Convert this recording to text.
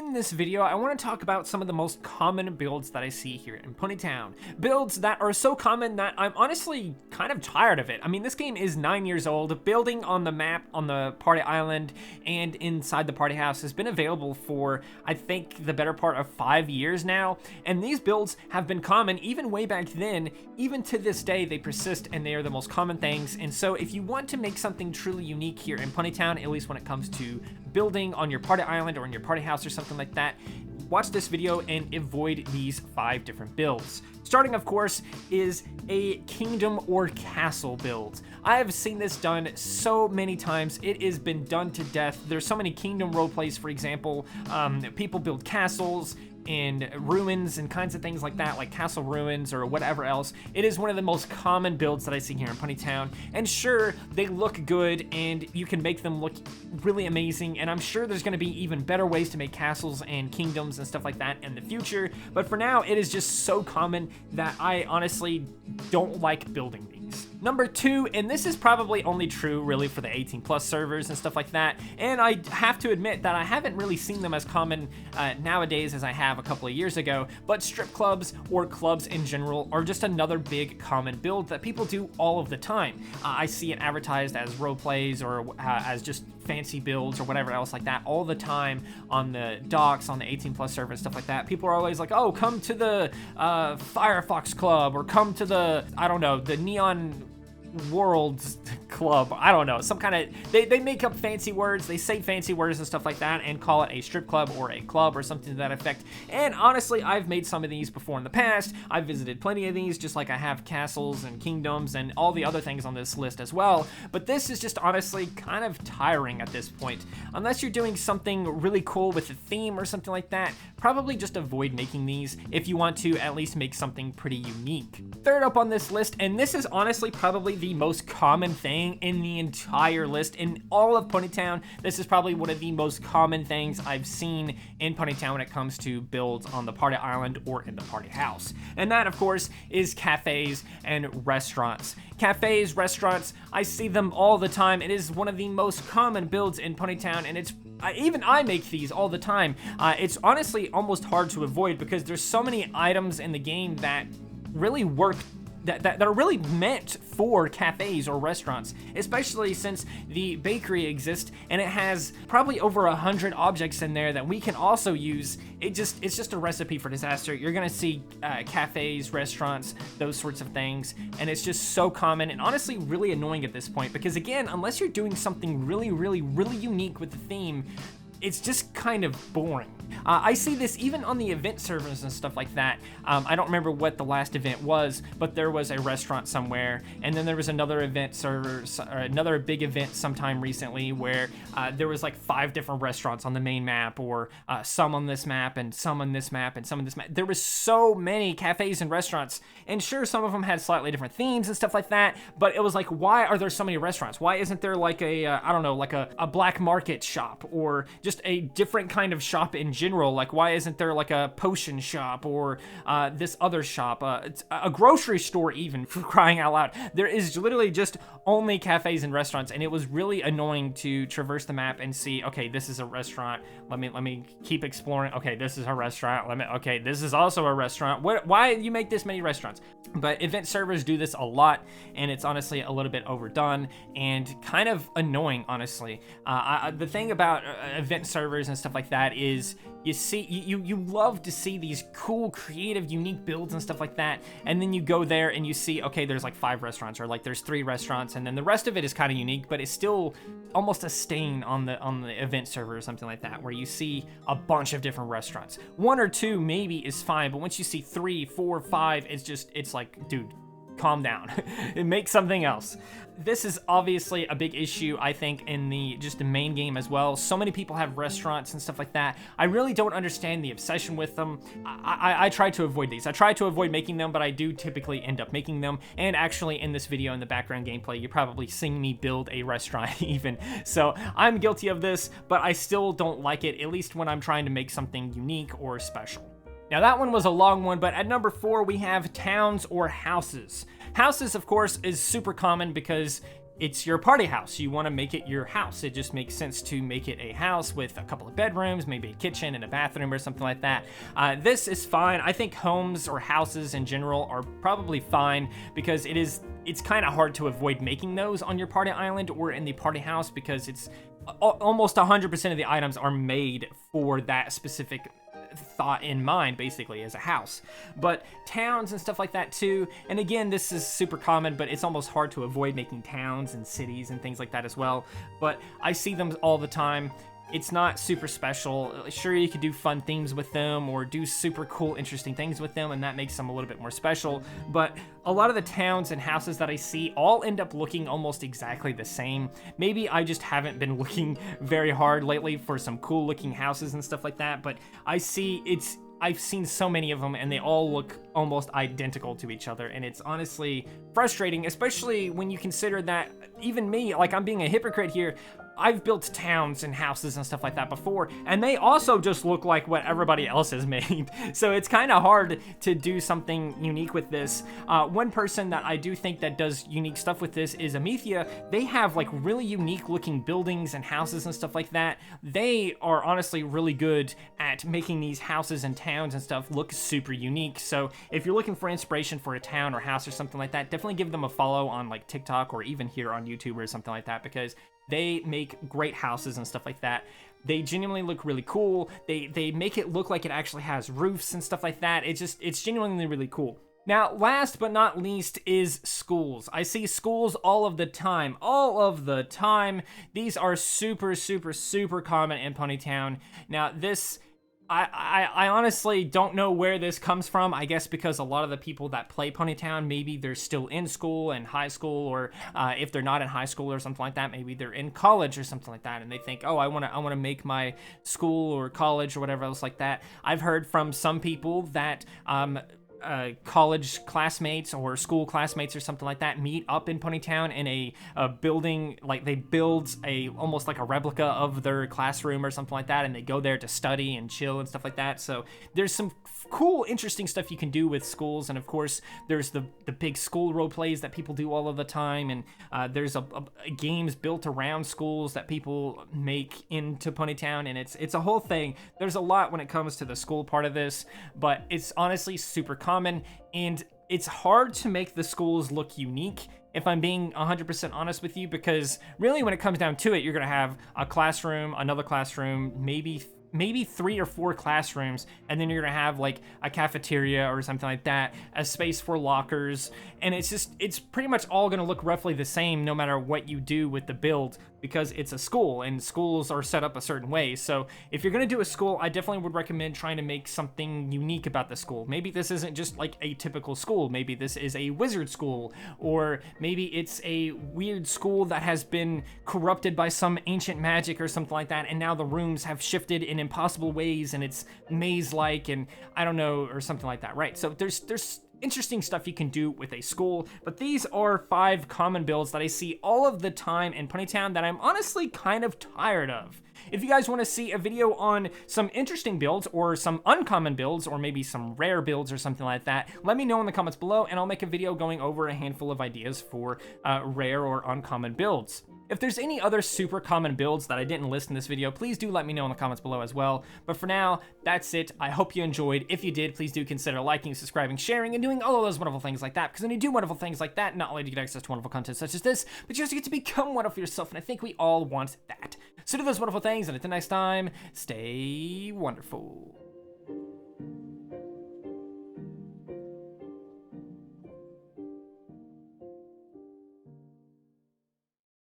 In this video, I want to talk about some of the most common builds that I see here in Ponytown. Builds that are so common that I'm honestly kind of tired of it. I mean, this game is 9 years old. Building on the map on the party island and inside the party house has been available for, I think, the better part of 5 years now. And these builds have been common even way back then. Even to this day, they persist and they are the most common things. And so if you want to make something truly unique here in Ponytown, at least when it comes to building on your party island or in your party house or something like that, watch this video and avoid these 5 different builds. Starting, of course, is a kingdom or castle build. I have seen this done so many times. It has been done to death. There's so many kingdom roleplays, for example. People build castles and ruins and kinds of things like that, like castle ruins or whatever else. It is one of the most common builds that I see here in Ponytown. And sure, they look good and you can make them look really amazing. And I'm sure there's going to be even better ways to make castles and kingdoms and stuff like that in the future. But for now, it is just so common that I honestly don't like building these. Number 2, and this is probably only true really for the 18+ servers and stuff like that, and I have to admit that I haven't really seen them as common nowadays as I have a couple of years ago, but strip clubs or clubs in general are just another big common build that people do all of the time. I see it advertised as role plays or as just fancy builds or whatever else like that all the time on the docks, on the 18+ server and stuff like that. People are always like, oh, come to the Firefox Club, or come to the, I don't know, the Neon Worlds Club. I don't know, some kind of, they make up fancy words, they say fancy words and stuff like that and call it a strip club or a club or something to that effect. And honestly, I've made some of these before in the past. I've visited plenty of these, just like I have castles and kingdoms and all the other things on this list as well. But this is just honestly kind of tiring at this point. Unless you're doing something really cool with a theme or something like that, probably just avoid making these if you want to at least make something pretty unique. Third up on this list, and this is honestly probably the most common thing in the entire list in all of Ponytown. This is probably one of the most common things I've seen in Ponytown when it comes to builds on the party island or in the party house. And that, of course, is cafes and restaurants. Cafes, restaurants, I see them all the time. It is one of the most common builds in Ponytown, and it's even I make these all the time. It's honestly almost hard to avoid because there's so many items in the game that really work, that are really meant for cafes or restaurants, especially since the bakery exists and it has probably over 100 objects in there that we can also use. It's just a recipe for disaster. You're gonna see cafes, restaurants, those sorts of things, and it's just so common and honestly really annoying at this point because, again, unless you're doing something really unique with the theme, it's just kind of boring. I see this even on the event servers and stuff like that. I don't remember what the last event was, but there was a restaurant somewhere, and then there was another event server, or another big event sometime recently where there was like 5 different restaurants on the main map, or some on this map, and some on this map, and some on this map. There was so many cafes and restaurants, and sure, some of them had slightly different themes and stuff like that, but it was like, why are there so many restaurants? Why isn't there like a, I don't know, like a black market shop, or just a different kind of shop in general? Like, why isn't there like a potion shop or this other shop, it's a grocery store, even, for crying out loud? There is literally just only cafes and restaurants, and it was really annoying to traverse the map and see, okay, this is a restaurant, let me keep exploring, okay, this is a restaurant, okay, this is also a restaurant. Why do you make this many restaurants? But event servers do this a lot, and it's honestly a little bit overdone and kind of annoying, honestly. The thing about event servers and stuff like that is you love to see these cool, creative, unique builds and stuff like that, and then you go there and you see, okay, there's like 5 restaurants, or like there's 3 restaurants, and then the rest of it is kind of unique, but it's still almost a stain on the event server or something like that, where you see a bunch of different restaurants. 1 or 2 maybe is fine, but once you see 3, 4, 5, it's like, dude, calm down and make something else. This is obviously a big issue, I think, in the main game as well. So many people have restaurants and stuff like that. I really don't understand the obsession with them. I try to avoid these. I try to avoid making them, but I do typically end up making them. And actually, in this video, in the background gameplay, you're probably seeing me build a restaurant even. So I'm guilty of this, but I still don't like it, at least when I'm trying to make something unique or special. Now that one was a long one, but at number 4 we have towns or houses. Houses, of course, is super common because it's your party house. You want to make it your house. It just makes sense to make it a house with a couple of bedrooms, maybe a kitchen and a bathroom or something like that. This is fine. I think homes or houses in general are probably fine because it's kind of hard to avoid making those on your party island or in the party house because it's almost 100% of the items are made for that specific thought in mind, basically, as a house. But towns and stuff like that too, and again, this is super common, but it's almost hard to avoid making towns and cities and things like that as well. But I see them all the time. It's not super special. Sure, you could do fun themes with them or do super cool, interesting things with them, and that makes them a little bit more special. But a lot of the towns and houses that I see all end up looking almost exactly the same. Maybe I just haven't been looking very hard lately for some cool looking houses and stuff like that, but I've seen so many of them and they all look almost identical to each other, and it's honestly frustrating, especially when you consider that even me, like I'm being a hypocrite here, I've built towns and houses and stuff like that before, and they also just look like what everybody else has made. So it's kind of hard to do something unique with this. One person that I do think that does unique stuff with this is Amethea. They have like really unique looking buildings and houses and stuff like that. They are honestly really good at making these houses and towns and stuff look super unique. So if you're looking for inspiration for a town or house or something like that, definitely give them a follow on like TikTok or even here on YouTube or something like that, because they make great houses and stuff like that. They genuinely look really cool. They make it look like it actually has roofs and stuff like that. It's genuinely really cool. Now, last but not least is schools. I see schools all of the time. All of the time. These are super, super, super common in Ponytown. Now, this... I honestly don't know where this comes from. I guess because a lot of the people that play Ponytown, maybe they're still in school and high school, or if they're not in high school or something like that, maybe they're in college or something like that, and they think, oh, I want to make my school or college or whatever else like that. I've heard from some people that college classmates or school classmates or something like that meet up in Ponytown in a building, like they build almost like a replica of their classroom or something like that, and they go there to study and chill and stuff like that. So there's some cool, interesting stuff you can do with schools, and of course there's the big school role plays that people do all of the time, and there's a games built around schools that people make into Ponytown, and it's a whole thing. There's a lot when it comes to the school part of this, but it's honestly super common, and it's hard to make the schools look unique, if I'm being 100% honest with you, because really when it comes down to it, you're gonna have a classroom, another classroom, maybe 3 or 4 classrooms, and then you're gonna have like a cafeteria or something like that, a space for lockers, and it's pretty much all gonna look roughly the same no matter what you do with the build, because it's a school and schools are set up a certain way. So if you're gonna do a school, I definitely would recommend trying to make something unique about the school. Maybe this isn't just like a typical school, maybe this is a wizard school, or maybe it's a weird school that has been corrupted by some ancient magic or something like that, and now the rooms have shifted in impossible ways and it's maze-like, and I don't know, or something like that, right? So there's interesting stuff you can do with a school, but these are 5 common builds that I see all of the time in Ponytown that I'm honestly kind of tired of. If you guys want to see a video on some interesting builds or some uncommon builds or maybe some rare builds or something like that, let me know in the comments below and I'll make a video going over a handful of ideas for rare or uncommon builds. If there's any other super common builds that I didn't list in this video, please do let me know in the comments below as well. But for now, that's it. I hope you enjoyed. If you did, please do consider liking, subscribing, sharing, and doing all of those wonderful things like that. Because when you do wonderful things like that, not only do you get access to wonderful content such as this, but you also get to become wonderful yourself, and I think we all want that. So do those wonderful things, and until next time, stay wonderful.